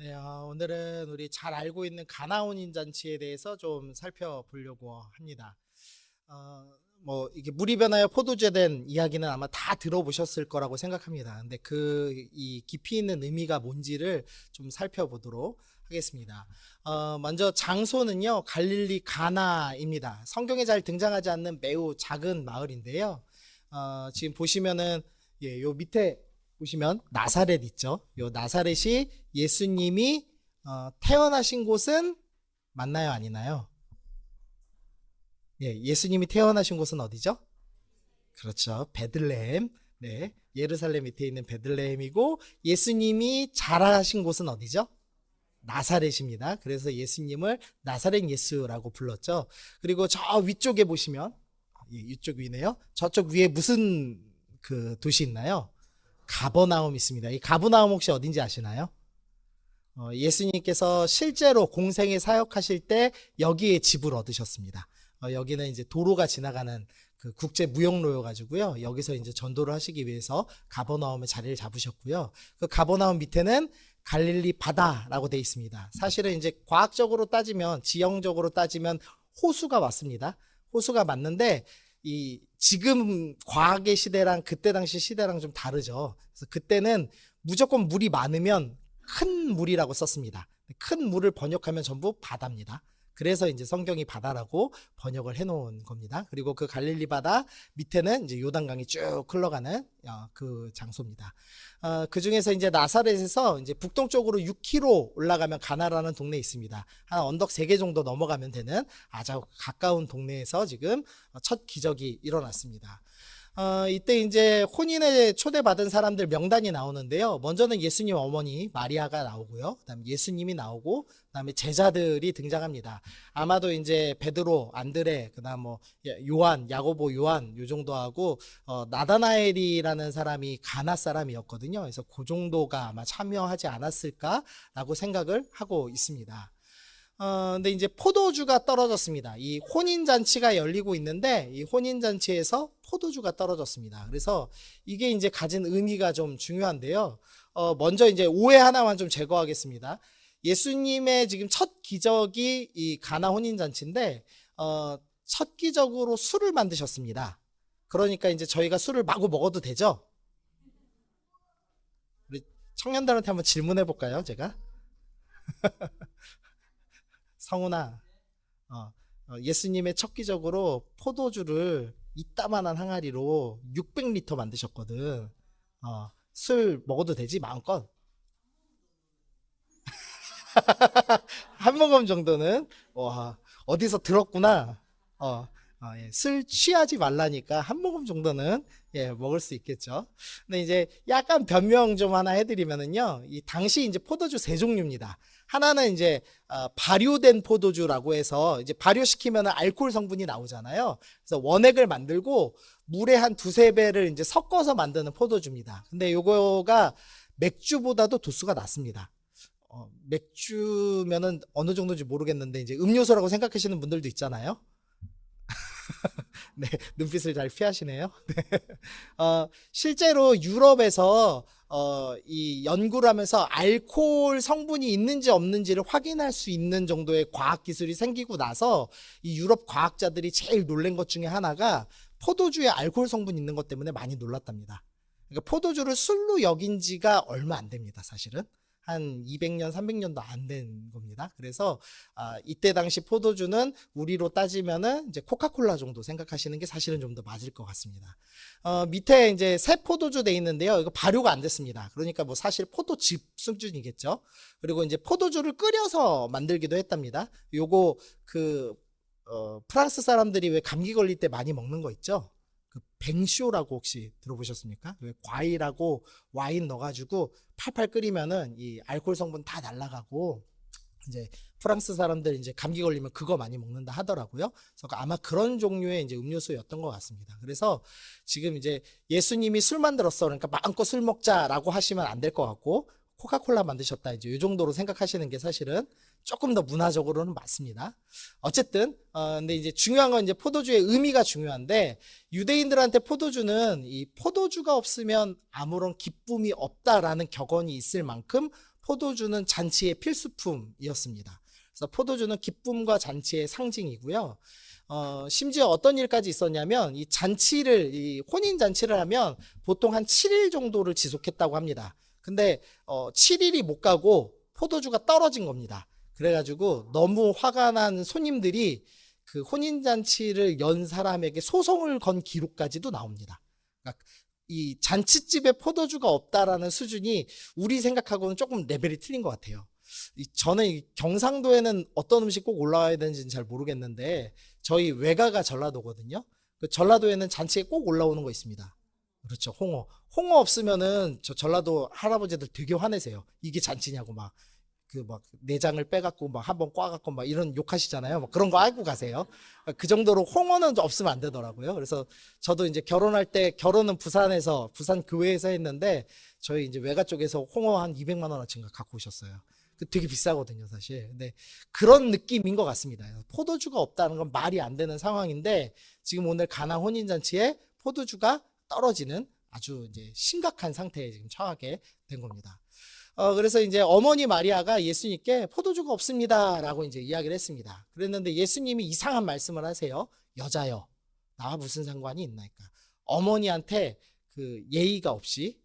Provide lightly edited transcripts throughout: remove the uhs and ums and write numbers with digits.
네, 오늘은 우리 잘 알고 있는 가나혼인 잔치에 대해서 좀 살펴보려고 합니다. 뭐 이게 물이 변하여 포도주에 대한 이야기는 아마 다 들어보셨을 거라고 생각합니다. 근데 이 깊이 있는 의미가 뭔지를 좀 살펴보도록 하겠습니다. 먼저 장소는요, 갈릴리 가나입니다. 성경에 잘 등장하지 않는 매우 작은 마을인데요. 지금 보시면은 요 밑에 보시면 나사렛 있죠. 요 나사렛이 예수님이 태어나신 곳은 맞나요, 아니나요? 예, 예수님이 태어나신 곳은 어디죠? 그렇죠. 베들레헴. 네. 예루살렘 밑에 있는 베들레헴이고 예수님이 자라신 곳은 어디죠? 나사렛입니다. 그래서 예수님을 나사렛 예수라고 불렀죠. 그리고 저 위쪽에 보시면 예, 이쪽 위네요. 저쪽 위에 무슨 그 도시 있나요? 가버나움 있습니다. 이 가버나움 혹시 어딘지 아시나요? 예수님께서 실제로 공생에 사역하실 때 여기에 집을 얻으셨습니다. 여기는 이제 도로가 지나가는 그 국제 무역로여 가지고요. 여기서 이제 전도를 하시기 위해서 가버나움에 자리를 잡으셨고요. 그 가버나움 밑에는 갈릴리 바다라고 되어 있습니다. 사실은 이제 과학적으로 따지면 지형적으로 따지면 호수가 맞습니다. 호수가 맞는데 이 지금 과학의 시대랑 그때 당시 시대랑 좀 다르죠. 그래서 그때는 무조건 물이 많으면 큰 물이라고 썼습니다. 큰 물을 번역하면 전부 바다입니다. 그래서 이제 성경이 바다라고 번역을 해놓은 겁니다. 그리고 그 갈릴리 바다 밑에는 이제 요단강이 쭉 흘러가는 그 장소입니다. 그 중에서 이제 나사렛에서 이제 북동쪽으로 6km 올라가면 가나라는 동네 있습니다. 한 언덕 3개 정도 넘어가면 되는 아주 가까운 동네에서 지금 첫 기적이 일어났습니다. 이때 이제 혼인에 초대받은 사람들 명단이 나오는데요. 먼저는 예수님 어머니 마리아가 나오고요. 그다음에 예수님이 나오고, 그다음에 제자들이 등장합니다. 아마도 이제 베드로, 안드레, 그다음 뭐 요한, 야고보, 요한 요 정도 하고 나다나엘이라는 사람이 가나 사람이었거든요. 그래서 그 정도가 아마 참여하지 않았을까라고 생각을 하고 있습니다. 근데 이제 포도주가 떨어졌습니다. 이 혼인잔치가 열리고 있는데 이 혼인잔치에서 포도주가 떨어졌습니다. 그래서 이게 이제 가진 의미가 좀 중요한데요. 먼저 이제 오해 하나만 좀 제거하겠습니다. 예수님의 지금 첫 기적이 이 가나 혼인잔치인데, 첫 기적으로 술을 만드셨습니다. 그러니까 이제 저희가 술을 마구 먹어도 되죠? 우리 청년들한테 한번 질문해 볼까요, 제가? 성훈아, 어, 예수님의 첫 기적으로 포도주를 이따만한 항아리로 600리터 만드셨거든. 술 먹어도 되지? 마음껏. 한 모금 정도는, 와, 어디서 들었구나. 예, 술 취하지 말라니까 한 모금 정도는 예, 먹을 수 있겠죠. 근데 이제 약간 변명 좀 하나 해드리면은요, 이 당시 이제 포도주 세 종류입니다. 하나는 이제 발효된 포도주라고 해서 이제 발효시키면 알코올 성분이 나오잖아요. 그래서 원액을 만들고 물에 한 두세 배를 이제 섞어서 만드는 포도주입니다. 근데 요거가 맥주보다도 도수가 낮습니다. 맥주면은 어느 정도인지 모르겠는데 이제 음료수라고 생각하시는 분들도 있잖아요. 네, 눈빛을 잘 피하시네요. 실제로 유럽에서 이 연구를 하면서 알코올 성분이 있는지 없는지를 확인할 수 있는 정도의 과학 기술이 생기고 나서 이 유럽 과학자들이 제일 놀란 것 중에 하나가 포도주에 알코올 성분이 있는 것 때문에 많이 놀랐답니다. 그러니까 포도주를 술로 여긴 지가 얼마 안 됩니다, 사실은. 한 200년, 300년도 안 된 겁니다. 그래서 이때 당시 포도주는 우리로 따지면은 이제 코카콜라 정도 생각하시는 게 사실은 좀 더 맞을 것 같습니다. 밑에 이제 새 포도주 돼 있는데요. 이거 발효가 안 됐습니다. 그러니까 뭐 사실 포도즙 수준이겠죠. 그리고 이제 포도주를 끓여서 만들기도 했답니다. 요거 그 프랑스 사람들이 왜 감기 걸릴 때 많이 먹는 거 있죠? 그 뱅쇼라고 혹시 들어보셨습니까? 왜 과일하고 와인 넣어가지고 팔팔 끓이면은 이 알코올 성분 다 날아가고 이제 프랑스 사람들 이제 감기 걸리면 그거 많이 먹는다 하더라고요. 그래서 아마 그런 종류의 이제 음료수였던 것 같습니다. 그래서 지금 이제 예수님이 술 만들었어, 그러니까 마음껏 술 먹자라고 하시면 안 될 것 같고, 코카콜라 만드셨다 이제 이 정도로 생각하시는 게 사실은 조금 더 문화적으로는 맞습니다. 어쨌든 근데 이제 중요한 건 이제 포도주의 의미가 중요한데, 유대인들한테 포도주는 이 포도주가 없으면 아무런 기쁨이 없다라는 격언이 있을 만큼 포도주는 잔치의 필수품이었습니다. 그래서 포도주는 기쁨과 잔치의 상징이고요. 심지어 어떤 일까지 있었냐면 이 혼인 잔치를 하면 보통 한 7일 정도를 지속했다고 합니다. 근데 7일이 못 가고 포도주가 떨어진 겁니다. 그래가지고 너무 화가 난 손님들이 그 혼인 잔치를 연 사람에게 소송을 건 기록까지도 나옵니다. 그러니까 이 잔치집에 포도주가 없다라는 수준이 우리 생각하고는 조금 레벨이 틀린 것 같아요. 저는 경상도에는 어떤 음식 꼭 올라와야 되는지는 잘 모르겠는데 저희 외가가 전라도거든요. 그 전라도에는 잔치에 꼭 올라오는 거 있습니다. 그렇죠. 홍어. 홍어 없으면은 저 전라도 할아버지들 되게 화내세요. 이게 잔치냐고 막 내장을 빼갖고 막 한번 꽈갖고 막 이런 욕하시잖아요. 막 그런 거 알고 가세요. 그 정도로 홍어는 없으면 안 되더라고요. 그래서 저도 이제 결혼할 때 결혼은 부산에서 부산 교회에서 했는데 저희 이제 외가 쪽에서 홍어 한 200만 원어치인가 갖고 오셨어요. 되게 비싸거든요, 사실. 근데 그런 느낌인 것 같습니다. 포도주가 없다는 건 말이 안 되는 상황인데 지금 오늘 가나 혼인잔치에 포도주가 떨어지는 아주 이제 심각한 상태에 지금 처하게 된 겁니다. 그래서 이제 어머니 마리아가 예수님께 포도주가 없습니다 라고 이제 이야기를 했습니다. 그랬는데 예수님이 이상한 말씀을 하세요. 여자여, 나와 무슨 상관이 있나이까. 어머니한테 그 예의가 없이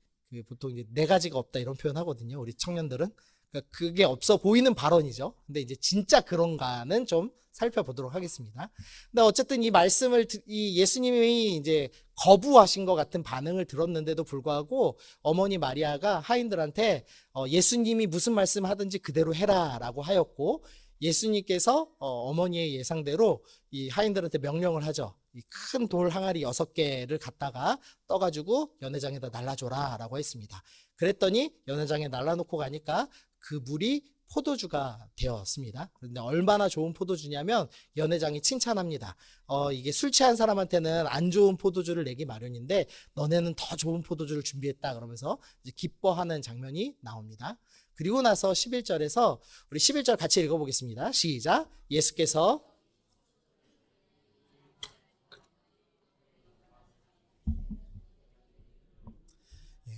보통 이제 네 가지가 없다 이런 표현 하거든요. 우리 청년들은. 그러니까 그게 없어 보이는 발언이죠. 근데 이제 진짜 그런가는 좀 살펴보도록 하겠습니다. 근데 어쨌든 이 말씀을 이 예수님이 이제 거부하신 것 같은 반응을 들었는데도 불구하고 어머니 마리아가 하인들한테 예수님이 무슨 말씀 하든지 그대로 해라라고 하였고 예수님께서 어머니의 예상대로 이 하인들한테 명령을 하죠. 이 큰 돌 항아리 6개를 갖다가 떠가지고 연회장에다 날라줘라라고 했습니다. 그랬더니 연회장에 날라놓고 가니까 그 물이 포도주가 되었습니다. 그런데 얼마나 좋은 포도주냐면 연회장이 칭찬합니다. 이게 술 취한 사람한테는 안 좋은 포도주를 내기 마련인데 너네는 더 좋은 포도주를 준비했다 그러면서 이제 기뻐하는 장면이 나옵니다. 그리고 나서 11절에서 우리 11절 같이 읽어보겠습니다. 시작. 예수께서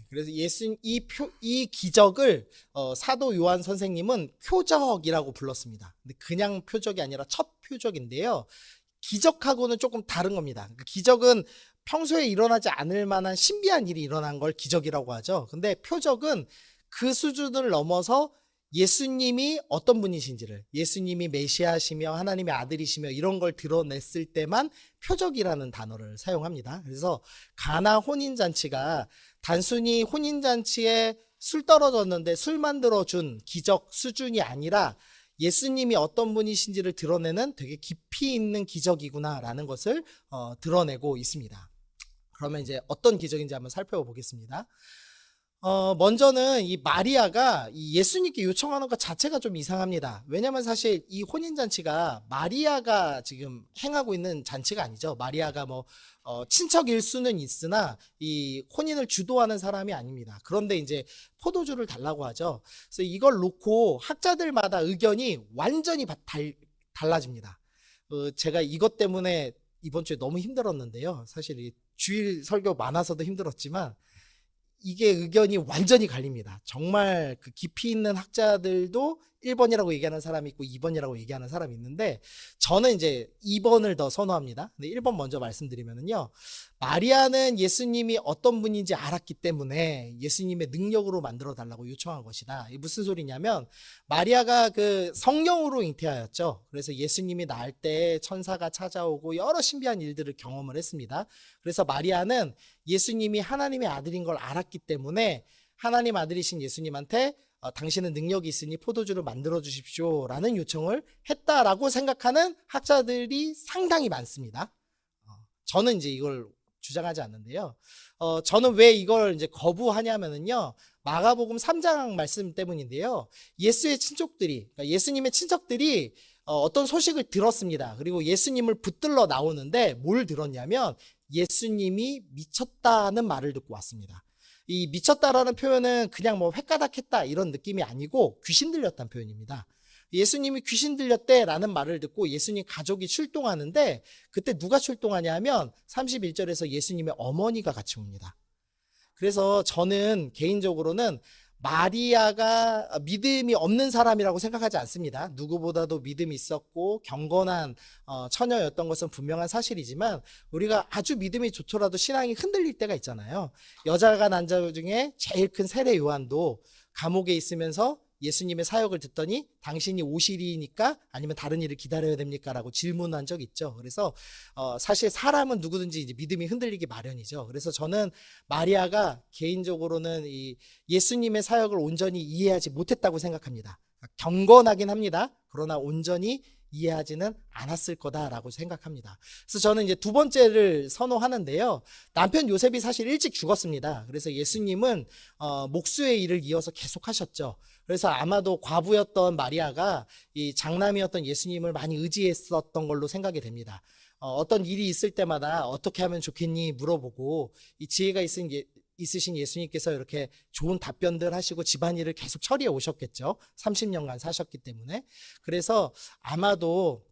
그래서 이 기적을 사도 요한 선생님은 표적이라고 불렀습니다. 근데 그냥 표적이 아니라 첫 표적인데요. 기적하고는 조금 다른 겁니다. 그러니까 기적은 평소에 일어나지 않을 만한 신비한 일이 일어난 걸 기적이라고 하죠. 근데 표적은 그 수준을 넘어서 예수님이 어떤 분이신지를, 예수님이 메시아시며 하나님의 아들이시며 이런 걸 드러냈을 때만 표적이라는 단어를 사용합니다. 그래서 가나 혼인잔치가 단순히 혼인잔치에 술 떨어졌는데 술 만들어준 기적 수준이 아니라 예수님이 어떤 분이신지를 드러내는 되게 깊이 있는 기적이구나라는 것을 드러내고 있습니다. 그러면 이제 어떤 기적인지 한번 살펴보겠습니다. 먼저는 이 마리아가 이 예수님께 요청하는 것 자체가 좀 이상합니다. 왜냐면 사실 이 혼인잔치가 마리아가 지금 행하고 있는 잔치가 아니죠. 마리아가 친척일 수는 있으나 이 혼인을 주도하는 사람이 아닙니다. 그런데 이제 포도주를 달라고 하죠. 그래서 이걸 놓고 학자들마다 의견이 완전히 달라집니다. 제가 이것 때문에 이번 주에 너무 힘들었는데요. 사실 이 주일 설교 많아서도 힘들었지만 이게 의견이 완전히 갈립니다. 정말 그 깊이 있는 학자들도 1번이라고 얘기하는 사람이 있고 2번이라고 얘기하는 사람이 있는데 저는 이제 2번을 더 선호합니다. 근데 1번 먼저 말씀드리면은요. 마리아는 예수님이 어떤 분인지 알았기 때문에 예수님의 능력으로 만들어 달라고 요청한 것이다. 이게 무슨 소리냐면 마리아가 그 성령으로 잉태하였죠. 그래서 예수님이 낳을 때 천사가 찾아오고 여러 신비한 일들을 경험을 했습니다. 그래서 마리아는 예수님이 하나님의 아들인 걸 알았기 때문에 하나님 아들이신 예수님한테 당신은 능력이 있으니 포도주를 만들어 주십시오 라는 요청을 했다라고 생각하는 학자들이 상당히 많습니다. 저는 이제 이걸 주장하지 않는데요. 저는 왜 이걸 이제 거부하냐면은요. 마가복음 3장 말씀 때문인데요. 예수의 친족들이, 그러니까 예수님의 친척들이 어떤 소식을 들었습니다. 그리고 예수님을 붙들러 나오는데 뭘 들었냐면 예수님이 미쳤다는 말을 듣고 왔습니다. 이 미쳤다라는 표현은 그냥 획가닥했다 이런 느낌이 아니고 귀신 들렸다는 표현입니다. 예수님이 귀신 들렸대라는 말을 듣고 예수님 가족이 출동하는데 그때 누가 출동하냐 하면 31절에서 예수님의 어머니가 같이 옵니다. 그래서 저는 개인적으로는 마리아가 믿음이 없는 사람이라고 생각하지 않습니다. 누구보다도 믿음이 있었고 경건한 처녀였던 것은 분명한 사실이지만 우리가 아주 믿음이 좋더라도 신앙이 흔들릴 때가 있잖아요. 여자가 난 자 중에 제일 큰 세례 요한도 감옥에 있으면서 예수님의 사역을 듣더니 당신이 오시리니까 아니면 다른 일을 기다려야 됩니까? 라고 질문한 적 있죠. 그래서 사실 사람은 누구든지 이제 믿음이 흔들리기 마련이죠. 그래서 저는 마리아가 개인적으로는 이 예수님의 사역을 온전히 이해하지 못했다고 생각합니다. 경건하긴 합니다. 그러나 온전히 이해하지는 않았을 거다라고 생각합니다. 그래서 저는 이제 두 번째를 선호하는데요. 남편 요셉이 사실 일찍 죽었습니다. 그래서 예수님은 목수의 일을 이어서 계속 하셨죠. 그래서 아마도 과부였던 마리아가 이 장남이었던 예수님을 많이 의지했었던 걸로 생각이 됩니다. 어떤 일이 있을 때마다 어떻게 하면 좋겠니 물어보고 이 지혜가 있으신 예수님께서 이렇게 좋은 답변들 하시고 집안일을 계속 처리해 오셨겠죠. 30년간 사셨기 때문에. 그래서 아마도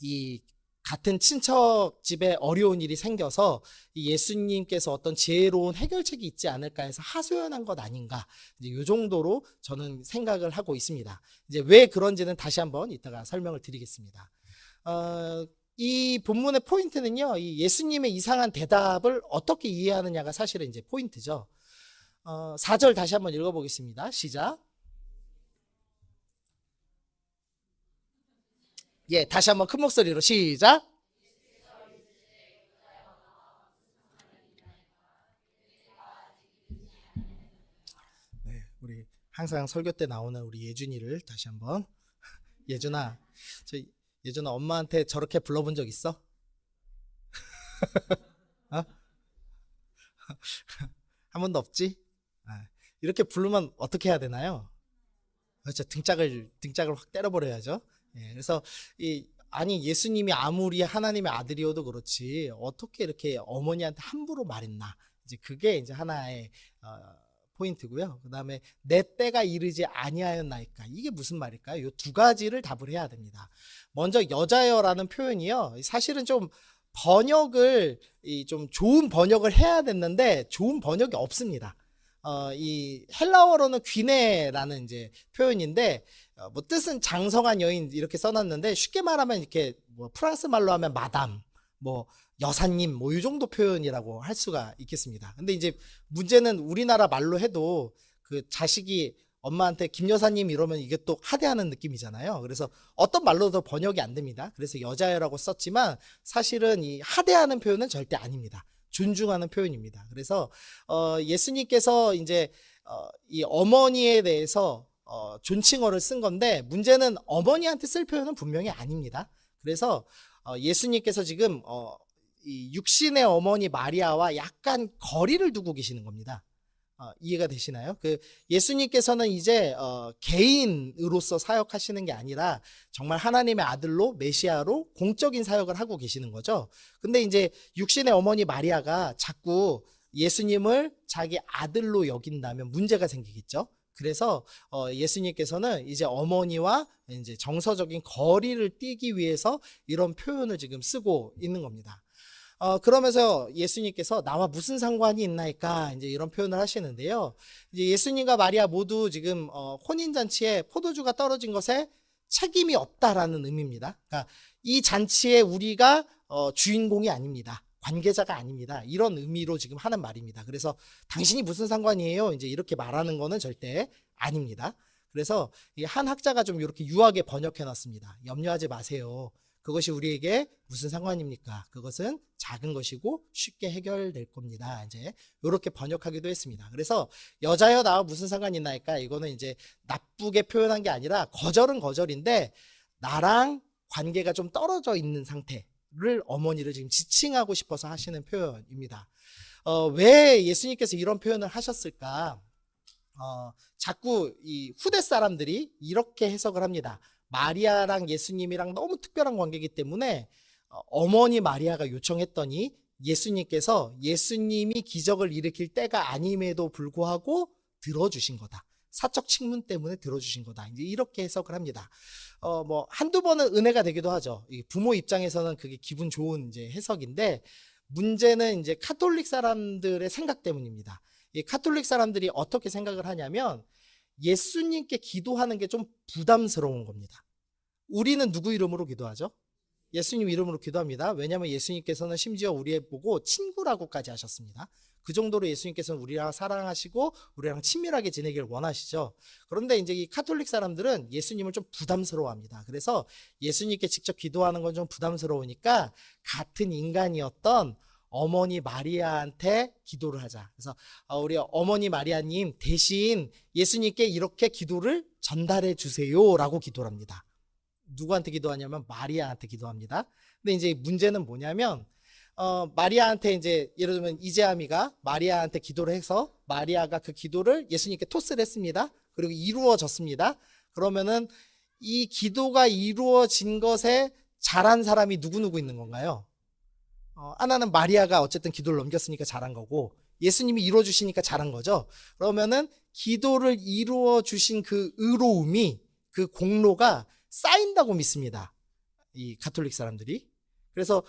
이 같은 친척 집에 어려운 일이 생겨서 이 예수님께서 어떤 지혜로운 해결책이 있지 않을까 해서 하소연한 것 아닌가. 이제 이 정도로 저는 생각을 하고 있습니다. 이제 왜 그런지는 다시 한번 이따가 설명을 드리겠습니다. 이 본문의 포인트는요, 이 예수님의 이상한 대답을 어떻게 이해하느냐가 사실은 이제 포인트죠. 4절 다시 한번 읽어보겠습니다. 시작. 예, 다시 한번 큰 목소리로 시작. 네, 우리 항상 설교 때 나오는 우리 예준이를 다시 한번. 예준아, 예준아 엄마한테 저렇게 불러본 적 있어? 어? 한 번도 없지? 이렇게 부르면 어떻게 해야 되나요? 그렇죠. 등짝을 확 때려버려야죠. 예, 그래서 아니 예수님이 아무리 하나님의 아들이어도 그렇지 어떻게 이렇게 어머니한테 함부로 말했나? 이제 그게 이제 하나의 포인트고요. 그다음에 내 때가 이르지 아니하였나이까 이게 무슨 말일까요? 이 두 가지를 답을 해야 됩니다. 먼저 여자여라는 표현이요. 사실은 좀 번역을 좀 좋은 번역을 해야 됐는데 좋은 번역이 없습니다. 이 헬라어로는 귀네라는 이제 표현인데 뭐 뜻은 장성한 여인 이렇게 써놨는데 쉽게 말하면 이렇게 뭐 프랑스 말로 하면 마담 뭐 여사님 뭐 이 정도 표현이라고 할 수가 있겠습니다. 근데 이제 문제는 우리나라 말로 해도 그 자식이 엄마한테 김 여사님 이러면 이게 또 하대하는 느낌이잖아요. 그래서 어떤 말로도 번역이 안 됩니다. 그래서 여자여라고 썼지만 사실은 이 하대하는 표현은 절대 아닙니다. 존중하는 표현입니다. 그래서 예수님께서 이제 이 어머니에 대해서 존칭어를 쓴 건데 문제는 어머니한테 쓸 표현은 분명히 아닙니다. 그래서 예수님께서 지금 이 육신의 어머니 마리아와 약간 거리를 두고 계시는 겁니다. 이해가 되시나요? 그 예수님께서는 이제 개인으로서 사역하시는 게 아니라 정말 하나님의 아들로 메시아로 공적인 사역을 하고 계시는 거죠. 근데 이제 육신의 어머니 마리아가 자꾸 예수님을 자기 아들로 여긴다면 문제가 생기겠죠. 그래서 예수님께서는 이제 어머니와 이제 정서적인 거리를 띄기 위해서 이런 표현을 지금 쓰고 있는 겁니다. 그러면서 예수님께서 나와 무슨 상관이 있나이까 이제 이런 표현을 하시는데요. 이제 예수님과 마리아 모두 지금 혼인잔치에 포도주가 떨어진 것에 책임이 없다라는 의미입니다. 그러니까 이 잔치에 우리가 주인공이 아닙니다. 관계자가 아닙니다. 이런 의미로 지금 하는 말입니다. 그래서 당신이 무슨 상관이에요? 이제 이렇게 말하는 거는 절대 아닙니다. 그래서 한 학자가 좀 이렇게 유하게 번역해 놨습니다. 염려하지 마세요. 그것이 우리에게 무슨 상관입니까? 그것은 작은 것이고 쉽게 해결될 겁니다. 이제 이렇게 번역하기도 했습니다. 그래서 여자여 나와 무슨 상관이 있나니까 이거는 이제 나쁘게 표현한 게 아니라 거절은 거절인데 나랑 관계가 좀 떨어져 있는 상태를 어머니를 지금 지칭하고 싶어서 하시는 표현입니다. 왜 예수님께서 이런 표현을 하셨을까? 자꾸 이 후대 사람들이 이렇게 해석을 합니다. 마리아랑 예수님이랑 너무 특별한 관계이기 때문에 어머니 마리아가 요청했더니 예수님께서 예수님이 기적을 일으킬 때가 아님에도 불구하고 들어주신 거다. 사적 측문 때문에 들어주신 거다. 이제 이렇게 해석을 합니다. 뭐 한두 번은 은혜가 되기도 하죠. 부모 입장에서는 그게 기분 좋은 이제 해석인데 문제는 이제 카톨릭 사람들의 생각 때문입니다. 이 카톨릭 사람들이 어떻게 생각을 하냐면 예수님께 기도하는 게 좀 부담스러운 겁니다. 우리는 누구 이름으로 기도하죠? 예수님 이름으로 기도합니다. 왜냐하면 예수님께서는 심지어 우리 보고 친구라고까지 하셨습니다. 그 정도로 예수님께서는 우리랑 사랑하시고 우리랑 친밀하게 지내길 원하시죠. 그런데 이제 이 카톨릭 사람들은 예수님을 좀 부담스러워합니다. 그래서 예수님께 직접 기도하는 건 좀 부담스러우니까 같은 인간이었던 어머니 마리아한테 기도를 하자. 그래서 우리 어머니 마리아님 대신 예수님께 이렇게 기도를 전달해 주세요라고 기도를 합니다. 누구한테 기도하냐면 마리아한테 기도합니다. 근데 이제 문제는 뭐냐면 마리아한테 이제 예를 들면 이재함이가 마리아한테 기도를 해서 마리아가 그 기도를 예수님께 토스를 했습니다. 그리고 이루어졌습니다. 그러면은 이 기도가 이루어진 것에 잘한 사람이 누구 있는 건가요? 하나는 마리아가 어쨌든 기도를 넘겼으니까 잘한 거고 예수님이 이루어주시니까 잘한 거죠. 그러면은 기도를 이루어주신 그 의로움이 그 공로가 쌓인다고 믿습니다. 이 가톨릭 사람들이. 그래서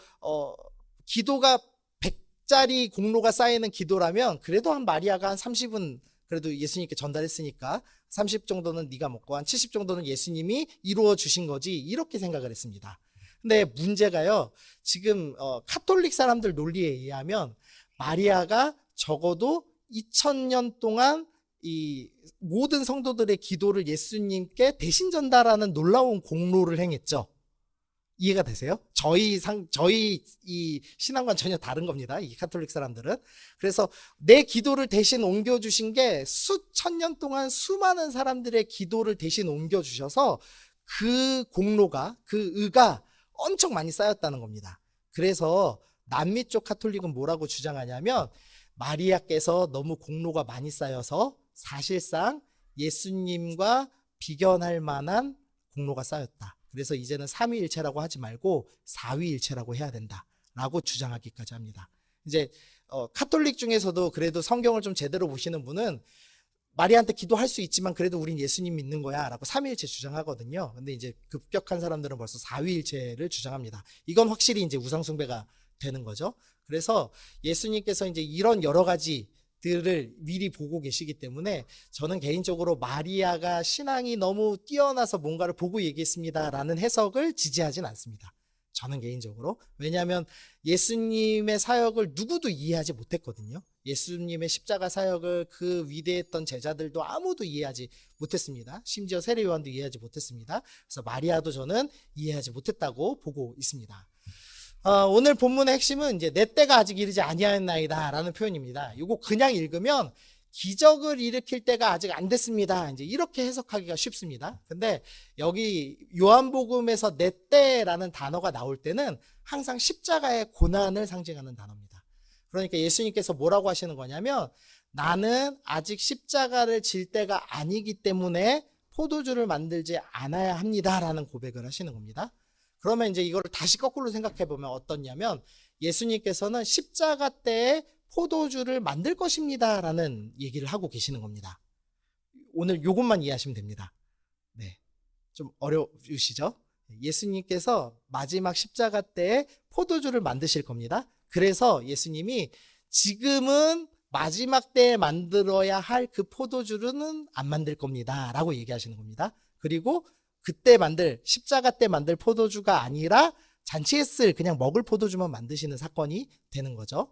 기도가 100짜리 공로가 쌓이는 기도라면 그래도 한 마리아가 한 30은 그래도 예수님께 전달했으니까 30 정도는 네가 먹고 한 70 정도는 예수님이 이루어 주신 거지 이렇게 생각을 했습니다. 근데 문제가요. 지금 카톨릭 사람들 논리에 의하면 마리아가 적어도 2000년 동안 이 모든 성도들의 기도를 예수님께 대신 전달하는 놀라운 공로를 행했죠. 이해가 되세요? 저희 이 신앙과는 전혀 다른 겁니다. 이 카톨릭 사람들은. 그래서 내 기도를 대신 옮겨주신 게 수천 년 동안 수많은 사람들의 기도를 대신 옮겨주셔서 그 공로가, 그 의가 엄청 많이 쌓였다는 겁니다. 그래서 남미 쪽 카톨릭은 뭐라고 주장하냐면 마리아께서 너무 공로가 많이 쌓여서 사실상 예수님과 비견할 만한 공로가 쌓였다. 그래서 이제는 삼위일체라고 하지 말고 사위일체라고 해야 된다라고 주장하기까지 합니다. 이제 카톨릭 중에서도 그래도 성경을 좀 제대로 보시는 분은 마리아한테 기도할 수 있지만 그래도 우린 예수님 믿는 거야 라고 삼위일체 주장하거든요. 근데 이제 급격한 사람들은 벌써 사위일체를 주장합니다. 이건 확실히 이제 우상숭배가 되는 거죠. 그래서 예수님께서 이제 이런 여러 가지들을 미리 보고 계시기 때문에 저는 개인적으로 마리아가 신앙이 너무 뛰어나서 뭔가를 보고 얘기했습니다라는 해석을 지지하진 않습니다. 저는 개인적으로. 왜냐하면 예수님의 사역을 누구도 이해하지 못했거든요. 예수님의 십자가 사역을 그 위대했던 제자들도 아무도 이해하지 못했습니다. 심지어 세례 요한도 이해하지 못했습니다. 그래서 마리아도 저는 이해하지 못했다고 보고 있습니다. 오늘 본문의 핵심은 이제 내 때가 아직 이르지 아니하였나이다 라는 표현입니다. 이거 그냥 읽으면 기적을 일으킬 때가 아직 안 됐습니다. 이제 이렇게 해석하기가 쉽습니다. 근데 여기 요한복음에서 내 때라는 단어가 나올 때는 항상 십자가의 고난을 상징하는 단어입니다. 그러니까 예수님께서 뭐라고 하시는 거냐면 나는 아직 십자가를 질 때가 아니기 때문에 포도주를 만들지 않아야 합니다라는 고백을 하시는 겁니다. 그러면 이제 이거를 다시 거꾸로 생각해 보면 어떻냐면 예수님께서는 십자가 때에 포도주를 만들 것입니다 라는 얘기를 하고 계시는 겁니다. 오늘 이것만 이해하시면 됩니다. 네, 좀 어려우시죠? 예수님께서 마지막 십자가 때에 포도주를 만드실 겁니다. 그래서 예수님이 지금은 마지막 때에 만들어야 할 그 포도주는 안 만들 겁니다 라고 얘기하시는 겁니다. 그리고 그때 십자가 때 만들 포도주가 아니라 잔치했을 그냥 먹을 포도주만 만드시는 사건이 되는 거죠.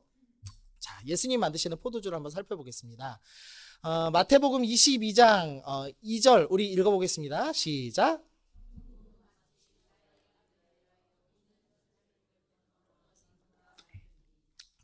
자, 예수님 만드시는 포도주를 한번 살펴보겠습니다. 마태복음 22장 2절 우리 읽어보겠습니다. 시작.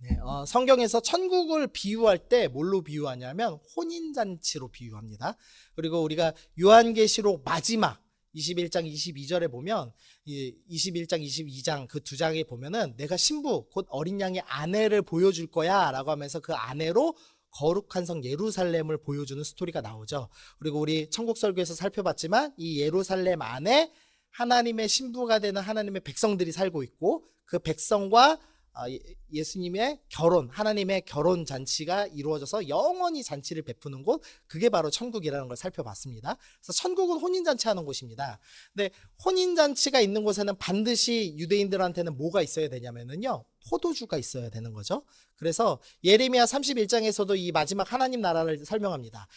네, 성경에서 천국을 비유할 때 뭘로 비유하냐면 혼인잔치로 비유합니다. 그리고 우리가 요한계시록 마지막 21장 22절에 보면 21장 22장 그 두 장에 보면은 내가 신부 곧 어린 양의 아내를 보여줄 거야 라고 하면서 그 아내로 거룩한 성 예루살렘을 보여주는 스토리가 나오죠. 그리고 우리 천국설교에서 살펴봤지만 이 예루살렘 안에 하나님의 신부가 되는 하나님의 백성들이 살고 있고 그 백성과 예수님의 결혼, 하나님의 결혼 잔치가 이루어져서 영원히 잔치를 베푸는 곳, 그게 바로 천국이라는 걸 살펴봤습니다. 그래서 천국은 혼인잔치 하는 곳입니다. 근데 혼인잔치가 있는 곳에는 반드시 유대인들한테는 뭐가 있어야 되냐면요, 포도주가 있어야 되는 거죠. 그래서 예레미야 31장에서도 이 마지막 하나님 나라를 설명합니다.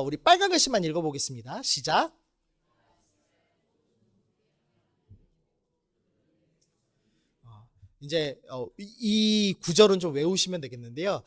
우리 빨간 글씨만 읽어보겠습니다. 시작. 이제 이 구절은 좀 외우시면 되겠는데요.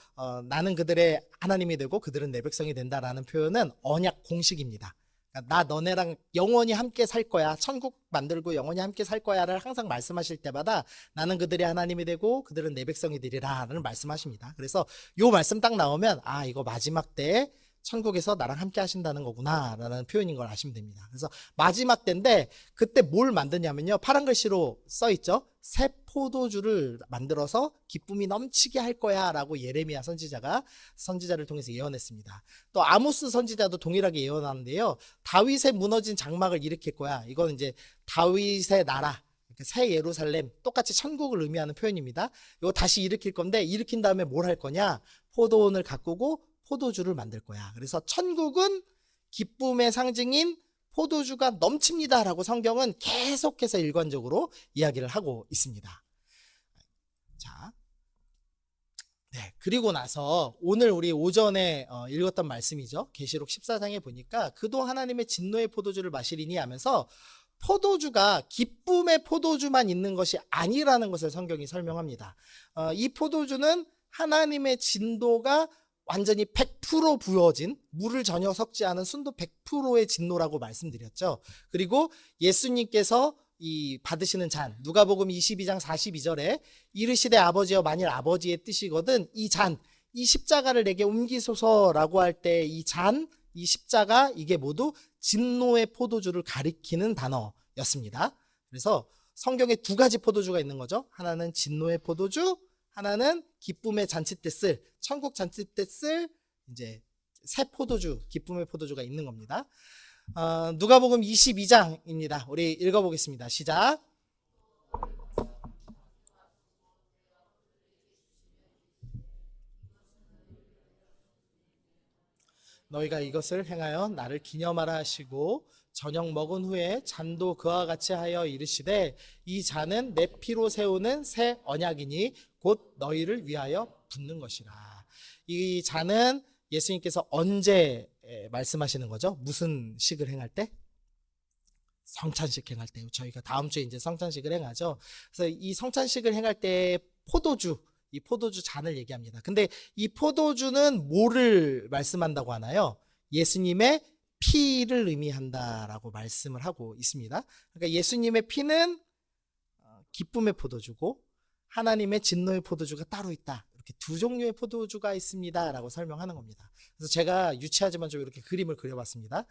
나는 그들의 하나님이 되고 그들은 내 백성이 된다라는 표현은 언약 공식입니다. 그러니까 나 너네랑 영원히 함께 살 거야. 천국 만들고 영원히 함께 살 거야를 항상 말씀하실 때마다 나는 그들의 하나님이 되고 그들은 내 백성이 되리라는 말씀하십니다. 그래서 요 말씀 딱 나오면 아 이거 마지막 때에 천국에서 나랑 함께 하신다는 거구나 라는 표현인 걸 아시면 됩니다. 그래서 마지막 때인데 그때 뭘 만드냐면요, 파란 글씨로 써 있죠. 새 포도주를 만들어서 기쁨이 넘치게 할 거야 라고 예레미야 선지자를 통해서 예언했습니다. 또 아모스 선지자도 동일하게 예언하는데요, 다윗의 무너진 장막을 일으킬 거야. 이건 이제 다윗의 나라, 새 예루살렘, 똑같이 천국을 의미하는 표현입니다. 이거 다시 일으킬 건데 일으킨 다음에 뭘 할 거냐, 포도원을 가꾸고 포도주를 만들 거야. 그래서 천국은 기쁨의 상징인 포도주가 넘칩니다 라고 성경은 계속해서 일관적으로 이야기를 하고 있습니다. 자, 네, 그리고 나서 오늘 우리 오전에 읽었던 말씀이죠. 계시록 14장에 보니까 그도 하나님의 진노의 포도주를 마시리니 하면서 포도주가 기쁨의 포도주만 있는 것이 아니라는 것을 성경이 설명합니다. 이 포도주는 하나님의 진노가 완전히 100% 부어진, 물을 전혀 섞지 않은 순도 100%의 진노라고 말씀드렸죠. 그리고 예수님께서 이 받으시는 잔, 누가복음 22장 42절에 이르시되 아버지여 만일 아버지의 뜻이거든 이 잔, 이 십자가를 내게 옮기소서라고 할 때 이 잔, 이 십자가, 이게 모두 진노의 포도주를 가리키는 단어였습니다. 그래서 성경에 두 가지 포도주가 있는 거죠. 하나는 진노의 포도주, 하나는 기쁨의 잔치 때 쓸, 천국 잔치 때 쓸 이제 새 포도주, 기쁨의 포도주가 있는 겁니다. 누가복음 22장입니다. 우리 읽어보겠습니다. 시작. 너희가 이것을 행하여 나를 기념하라 하시고 저녁 먹은 후에 잔도 그와 같이 하여 이르시되 이 잔은 내 피로 세우는 새 언약이니 곧 너희를 위하여 붓는 것이라. 이 잔은 예수님께서 언제 말씀하시는 거죠? 무슨 식을 행할 때? 성찬식 행할 때. 저희가 다음 주에 이제 성찬식을 행하죠. 그래서 이 성찬식을 행할 때 포도주, 이 포도주 잔을 얘기합니다. 근데 이 포도주는 뭐를 말씀한다고 하나요? 예수님의 피를 의미한다라고 말씀을 하고 있습니다. 그러니까 예수님의 피는 기쁨의 포도주고 하나님의 진노의 포도주가 따로 있다. 이렇게 두 종류의 포도주가 있습니다 라고 설명하는 겁니다. 그래서 제가 유치하지만 좀 이렇게 그림을 그려봤습니다.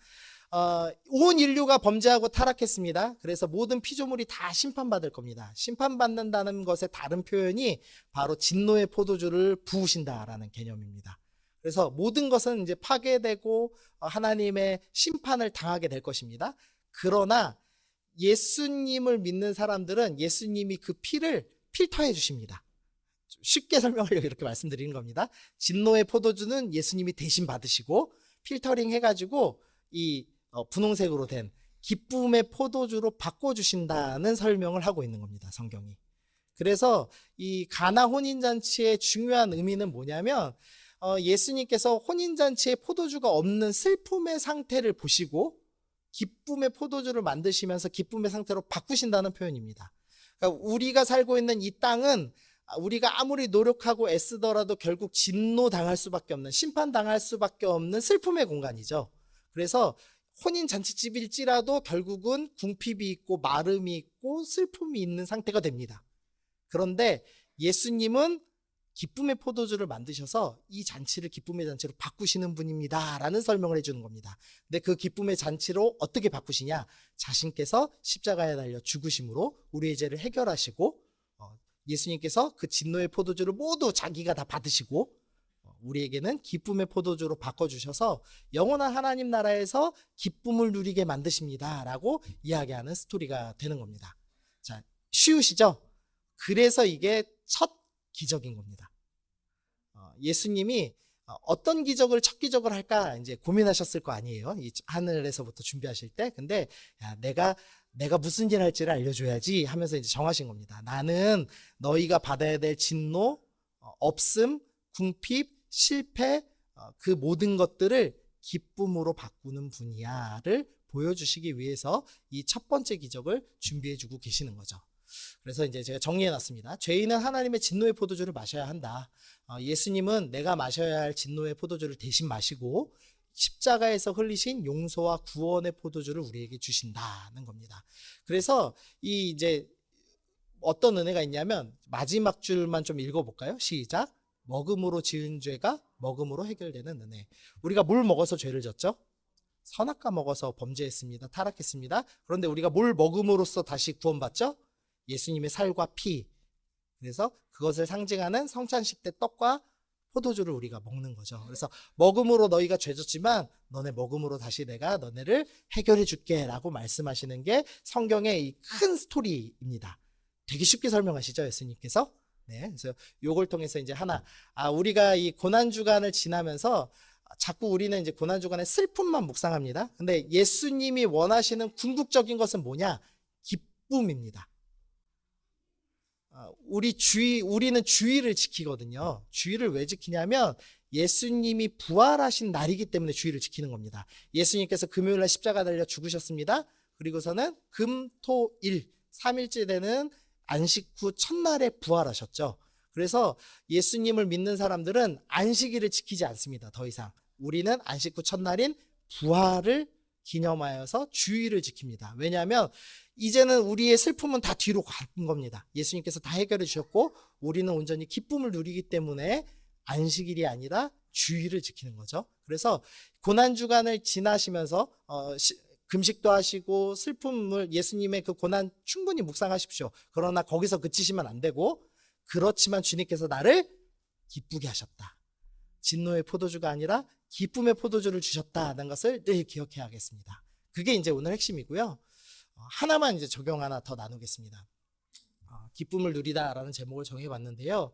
온 인류가 범죄하고 타락했습니다. 그래서 모든 피조물이 다 심판받을 겁니다. 심판받는다는 것의 다른 표현이 바로 진노의 포도주를 부으신다라는 개념입니다. 그래서 모든 것은 이제 파괴되고 하나님의 심판을 당하게 될 것입니다. 그러나 예수님을 믿는 사람들은 예수님이 그 피를 필터해 주십니다. 쉽게 설명하려고 이렇게 말씀드리는 겁니다. 진노의 포도주는 예수님이 대신 받으시고 필터링 해가지고 이 분홍색으로 된 기쁨의 포도주로 바꿔주신다는 설명을 하고 있는 겁니다. 성경이. 그래서 이 가나 혼인잔치의 중요한 의미는 뭐냐면 예수님께서 혼인잔치에 포도주가 없는 슬픔의 상태를 보시고 기쁨의 포도주를 만드시면서 기쁨의 상태로 바꾸신다는 표현입니다. 그러니까 우리가 살고 있는 이 땅은 우리가 아무리 노력하고 애쓰더라도 결국 진노당할 수밖에 없는, 심판당할 수밖에 없는 슬픔의 공간이죠. 그래서 혼인잔치집일지라도 결국은 궁핍이 있고 마름이 있고 슬픔이 있는 상태가 됩니다. 그런데 예수님은 기쁨의 포도주를 만드셔서 이 잔치를 기쁨의 잔치로 바꾸시는 분입니다 라는 설명을 해주는 겁니다. 근데 그 기쁨의 잔치로 어떻게 바꾸시냐, 자신께서 십자가에 달려 죽으심으로 우리의 죄를 해결하시고 예수님께서 그 진노의 포도주를 모두 자기가 다 받으시고 우리에게는 기쁨의 포도주로 바꿔주셔서 영원한 하나님 나라에서 기쁨을 누리게 만드십니다 라고 이야기하는 스토리가 되는 겁니다. 자, 쉬우시죠? 그래서 이게 첫 기적인 겁니다. 예수님이 어떤 기적을 첫 기적을 할까 이제 고민하셨을 거 아니에요. 이 하늘에서부터 준비하실 때. 근데 내가 내가 무슨 일 할지를 알려줘야지 하면서 이제 정하신 겁니다. 나는 너희가 받아야 될 진노, 없음, 궁핍, 실패, 그 모든 것들을 기쁨으로 바꾸는 분이야를 보여주시기 위해서 이 첫 번째 기적을 준비해주고 계시는 거죠. 그래서 이제 제가 정리해놨습니다. 죄인은 하나님의 진노의 포도주를 마셔야 한다. 예수님은 내가 마셔야 할 진노의 포도주를 대신 마시고 십자가에서 흘리신 용서와 구원의 포도주를 우리에게 주신다는 겁니다. 그래서 이 이제 어떤 은혜가 있냐면 마지막 줄만 좀 읽어볼까요? 시작. 먹음으로 지은 죄가 먹음으로 해결되는 은혜. 우리가 뭘 먹어서 죄를 졌죠? 선악과 먹어서 범죄했습니다. 타락했습니다. 그런데 우리가 뭘 먹음으로써 다시 구원받죠? 예수님의 살과 피. 그래서 그것을 상징하는 성찬식 때 떡과 포도주를 우리가 먹는 거죠. 그래서 먹음으로 너희가 죄졌지만 너네 먹음으로 다시 내가 너네를 해결해 줄게 라고 말씀하시는 게 성경의 이 큰 스토리입니다. 되게 쉽게 설명하시죠, 예수님께서. 네, 그래서 요걸 통해서 이제 하나, 우리가 이 고난주간을 지나면서 자꾸 우리는 이제 고난주간의 슬픔만 묵상합니다. 근데 예수님이 원하시는 궁극적인 것은 뭐냐? 기쁨입니다. 우리는 주의를 지키거든요. 주의를 왜 지키냐면 예수님이 부활하신 날이기 때문에 주의를 지키는 겁니다. 예수님께서 금요일날 십자가 달려 죽으셨습니다. 그리고서는 금, 토, 일, 3일째 되는 안식 후 첫날에 부활하셨죠. 그래서 예수님을 믿는 사람들은 안식일을 지키지 않습니다. 더 이상. 우리는 안식 후 첫날인 부활을 기념하여서 주의를 지킵니다. 왜냐하면 이제는 우리의 슬픔은 다 뒤로 간 겁니다. 예수님께서 다 해결해 주셨고 우리는 온전히 기쁨을 누리기 때문에 안식일이 아니라 주의를 지키는 거죠. 그래서 고난주간을 지나시면서 금식도 하시고 슬픔을 예수님의 그 고난 충분히 묵상하십시오. 그러나 거기서 그치시면 안 되고 그렇지만 주님께서 나를 기쁘게 하셨다. 진노의 포도주가 아니라 기쁨의 포도주를 주셨다는 것을 늘 기억해야겠습니다. 그게 이제 오늘 핵심이고요. 하나만 이제 적용 하나 더 나누겠습니다. 기쁨을 누리다라는 제목을 정해봤는데요.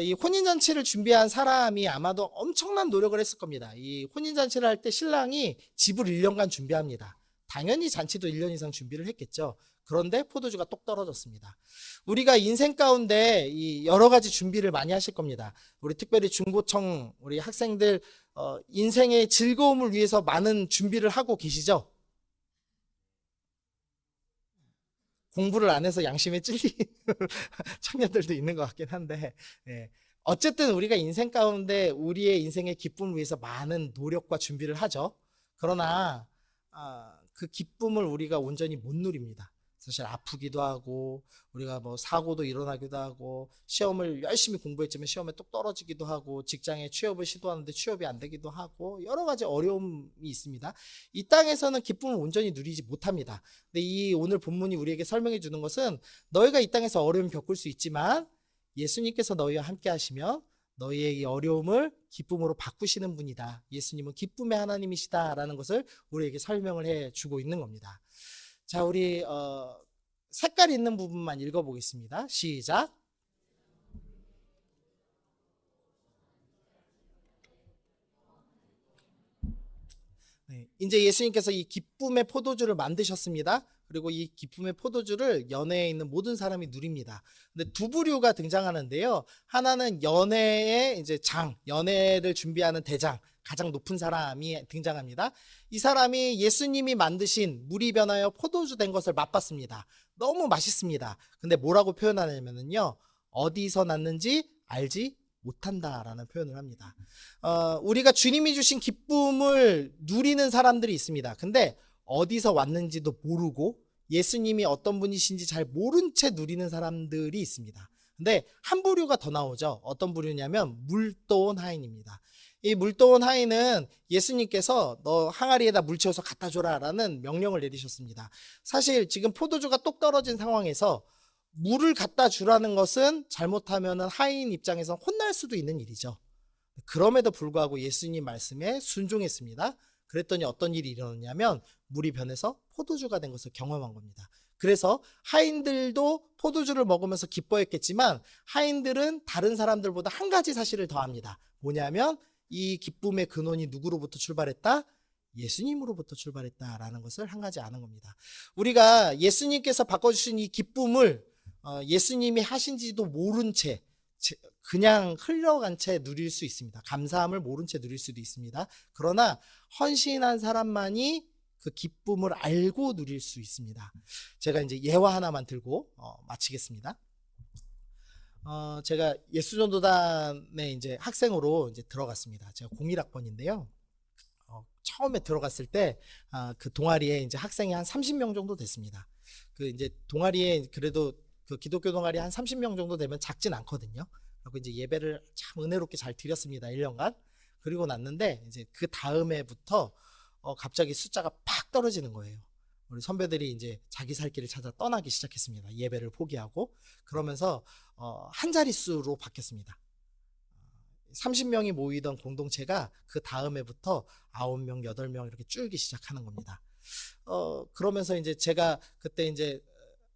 이 혼인잔치를 준비한 사람이 아마도 엄청난 노력을 했을 겁니다. 이 혼인잔치를 할 때 신랑이 집을 1년간 준비합니다. 당연히 잔치도 1년 이상 준비를 했겠죠. 그런데 포도주가 똑 떨어졌습니다. 우리가 인생 가운데 이 여러 가지 준비를 많이 하실 겁니다. 우리 특별히 중고청 우리 학생들 인생의 즐거움을 위해서 많은 준비를 하고 계시죠? 공부를 안 해서 양심에 찔리는 청년들도 있는 것 같긴 한데, 어쨌든 우리가 인생 가운데 우리의 인생의 기쁨을 위해서 많은 노력과 준비를 하죠. 그러나 그 기쁨을 우리가 온전히 못 누립니다. 사실 아프기도 하고 우리가 뭐 사고도 일어나기도 하고 시험을 열심히 공부했지만 시험에 똑 떨어지기도 하고 직장에 취업을 시도하는데 취업이 안 되기도 하고 여러 가지 어려움이 있습니다. 이 땅에서는 기쁨을 온전히 누리지 못합니다. 근데 이 오늘 본문이 우리에게 설명해 주는 것은 너희가 이 땅에서 어려움 겪을 수 있지만 예수님께서 너희와 함께 하시며 너희의 이 어려움을 기쁨으로 바꾸시는 분이다. 예수님은 기쁨의 하나님이시다라는 것을 우리에게 설명을 해 주고 있는 겁니다. 자, 우리 색깔 있는 부분만 읽어보겠습니다. 시작. 네, 이제 예수님께서 이 기쁨의 포도주를 만드셨습니다. 그리고 이 기쁨의 포도주를 연회에 있는 모든 사람이 누립니다. 근데 두 부류가 등장하는데요. 하나는 연회의 이제 연회를 준비하는 대장, 가장 높은 사람이 등장합니다. 이 사람이 예수님이 만드신 물이 변하여 포도주 된 것을 맛봤습니다. 너무 맛있습니다. 근데 뭐라고 표현하냐면요. 어디서 났는지 알지 못한다라는 표현을 합니다. 우리가 주님이 주신 기쁨을 누리는 사람들이 있습니다. 근데 어디서 왔는지도 모르고 예수님이 어떤 분이신지 잘 모른 채 누리는 사람들이 있습니다. 근데 한 부류가 더 나오죠. 어떤 부류냐면 물도온 하인입니다. 이 물도온 하인은 예수님께서 너 항아리에다 물 채워서 갖다 줘라 라는 명령을 내리셨습니다. 사실 지금 포도주가 똑 떨어진 상황에서 물을 갖다 주라는 것은 잘못하면 하인 입장에서 혼날 수도 있는 일이죠. 그럼에도 불구하고 예수님 말씀에 순종했습니다. 그랬더니 어떤 일이 일어났냐면 물이 변해서 포도주가 된 것을 경험한 겁니다. 그래서 하인들도 포도주를 먹으면서 기뻐했겠지만 하인들은 다른 사람들보다 한 가지 사실을 더합니다. 뭐냐면 이 기쁨의 근원이 누구로부터 출발했다? 예수님으로부터 출발했다라는 것을 한 가지 아는 겁니다. 우리가 예수님께서 바꿔주신 이 기쁨을 예수님이 하신지도 모른 채 그냥 흘러간 채 누릴 수 있습니다. 감사함을 모른 채 누릴 수도 있습니다. 그러나 헌신한 사람만이 그 기쁨을 알고 누릴 수 있습니다. 제가 이제 예화 하나만 들고 마치겠습니다. 제가 예수전도단에 이제 학생으로 이제 들어갔습니다. 제가 01학번인데요. 처음에 들어갔을 때 그 동아리에 이제 학생이 한 30명 정도 됐습니다. 그 이제 동아리에 그래도 그 기독교 동아리 한 30명 정도 되면 작진 않거든요. 그리고 이제 예배를 참 은혜롭게 잘 드렸습니다. 1년간. 그리고 났는데 이제 그 다음 해부터 갑자기 숫자가 팍 떨어지는 거예요. 우리 선배들이 이제 자기 살 길을 찾아 떠나기 시작했습니다. 예배를 포기하고. 그러면서 한 자릿수로 바뀌었습니다. 30명이 모이던 공동체가 그 다음 해부터 9명, 8명 이렇게 줄기 시작하는 겁니다. 그러면서 이제 제가 그때 이제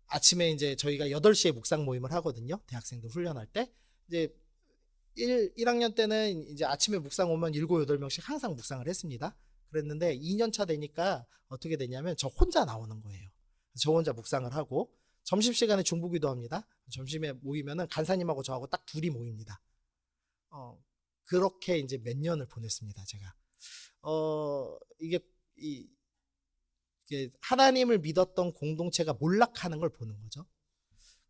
아침에 이제 저희가 8시에 묵상 모임을 하거든요. 대학생들 훈련할 때. 이제 1학년 때는 이제 아침에 묵상 오면 7, 8명씩 항상 묵상을 했습니다. 그랬는데 2년차 되니까 어떻게 되냐면 저 혼자 나오는 거예요. 저 혼자 묵상을 하고 점심시간에 중보기도 합니다. 점심에 모이면은 간사님하고 저하고 딱 둘이 모입니다. 그렇게 이제 몇 년을 보냈습니다. 제가 이게 하나님을 믿었던 공동체가 몰락하는 걸 보는 거죠.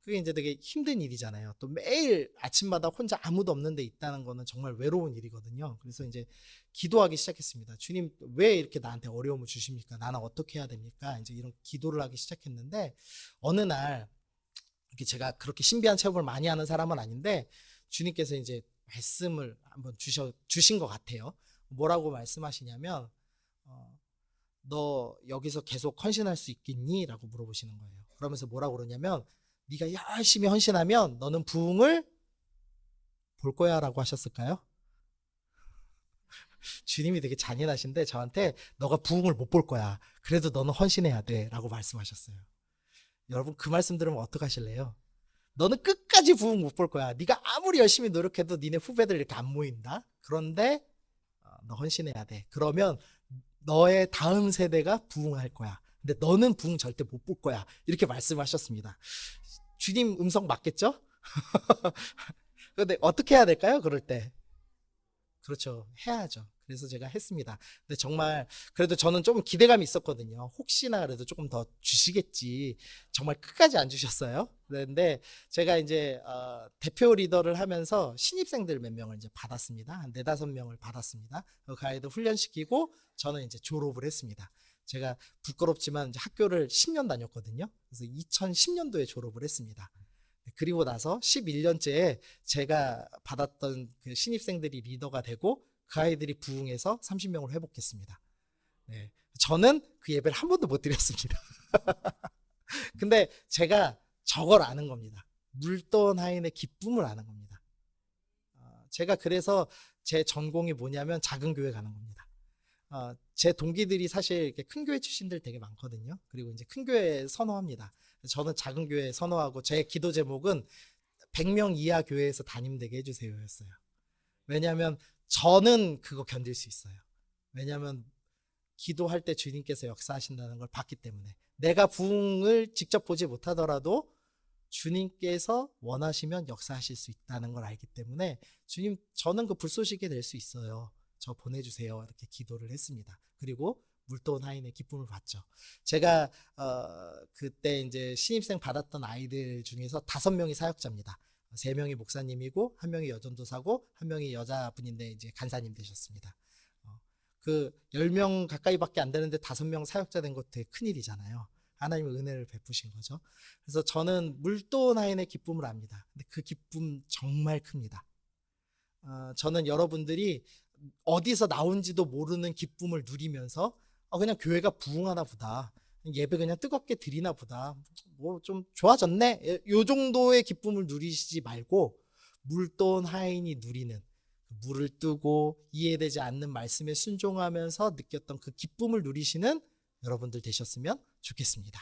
그게 이제 되게 힘든 일이잖아요. 또 매일 아침마다 혼자 아무도 없는 데 있다는 거는 정말 외로운 일이거든요. 그래서 이제 기도하기 시작했습니다. 주님, 왜 이렇게 나한테 어려움을 주십니까? 나는 어떻게 해야 됩니까? 이제 이런 기도를 하기 시작했는데 어느 날 이렇게 제가 그렇게 신비한 체험을 많이 하는 사람은 아닌데 주님께서 이제 말씀을 한번 주신 것 같아요. 뭐라고 말씀하시냐면 너 여기서 계속 헌신할 수 있겠니? 라고 물어보시는 거예요. 그러면서 뭐라고 그러냐면 네가 열심히 헌신하면 너는 부흥을 볼 거야 라고 하셨을까요? 주님이 되게 잔인하신데 저한테 너가 부흥을 못 볼 거야. 그래도 너는 헌신해야 돼 라고 말씀하셨어요. 여러분 그 말씀 들으면 어떡하실래요? 너는 끝까지 부흥 못 볼 거야. 네가 아무리 열심히 노력해도 니네 후배들 이렇게 안 모인다. 그런데 너 헌신해야 돼. 그러면 너의 다음 세대가 부흥할 거야. 근데 너는 부흥 절대 못 볼 거야. 이렇게 말씀하셨습니다. 주님 음성 맞겠죠? 근데 어떻게 해야 될까요? 그럴 때. 그렇죠. 해야죠. 그래서 제가 했습니다. 근데 정말 그래도 저는 좀 기대감이 있었거든요. 혹시나 그래도 조금 더 주시겠지. 정말 끝까지 안 주셨어요. 그런데 제가 이제 대표 리더를 하면서 신입생들 몇 명을 이제 받았습니다. 한 4, 5명을 받았습니다. 그 아이들 훈련시키고 저는 이제 졸업을 했습니다. 제가 부끄럽지만 이제 학교를 10년 다녔거든요. 그래서 2010년도에 졸업을 했습니다. 그리고 나서 11년째에 제가 받았던 그 신입생들이 리더가 되고 그 아이들이 부흥해서 30명을 회복했습니다. 네. 저는 그 예배를 한 번도 못 드렸습니다. 근데 제가 저걸 아는 겁니다. 물돈 하인의 기쁨을 아는 겁니다. 제가 그래서 제 전공이 뭐냐면 작은 교회 가는 겁니다. 제 동기들이 사실 이렇게 큰 교회 출신들 되게 많거든요. 그리고 이제 큰 교회 선호합니다. 저는 작은 교회 선호하고 제 기도 제목은 100명 이하 교회에서 담임되게 해주세요 였어요. 왜냐하면 저는 그거 견딜 수 있어요. 왜냐하면 기도할 때 주님께서 역사하신다는 걸 봤기 때문에 내가 부흥을 직접 보지 못하더라도 주님께서 원하시면 역사하실 수 있다는 걸 알기 때문에 주님 저는 그 불쏘시개 될 수 있어요. 저 보내주세요. 이렇게 기도를 했습니다. 그리고 물돈 하인의 기쁨을 받죠. 제가 그때 이제 신입생 받았던 아이들 중에서 5명이 사역자입니다. 3명이 목사님이고 1명이 여전도사고 1명이 여자분인데 이제 간사님 되셨습니다. 그 10명 가까이밖에 안 되는데 5명 사역자 된 것도 되게 큰일이잖아요. 하나님의 은혜를 베푸신 거죠. 그래서 저는 물돈 하인의 기쁨을 압니다. 근데 그 기쁨 정말 큽니다. 저는 여러분들이 어디서 나온지도 모르는 기쁨을 누리면서 그냥 교회가 부흥하나 보다. 예배 그냥 뜨겁게 드리나 보다. 뭐 좀 좋아졌네. 요 정도의 기쁨을 누리시지 말고 물돈 하인이 누리는 물을 뜨고 이해되지 않는 말씀에 순종하면서 느꼈던 그 기쁨을 누리시는 여러분들 되셨으면 좋겠습니다.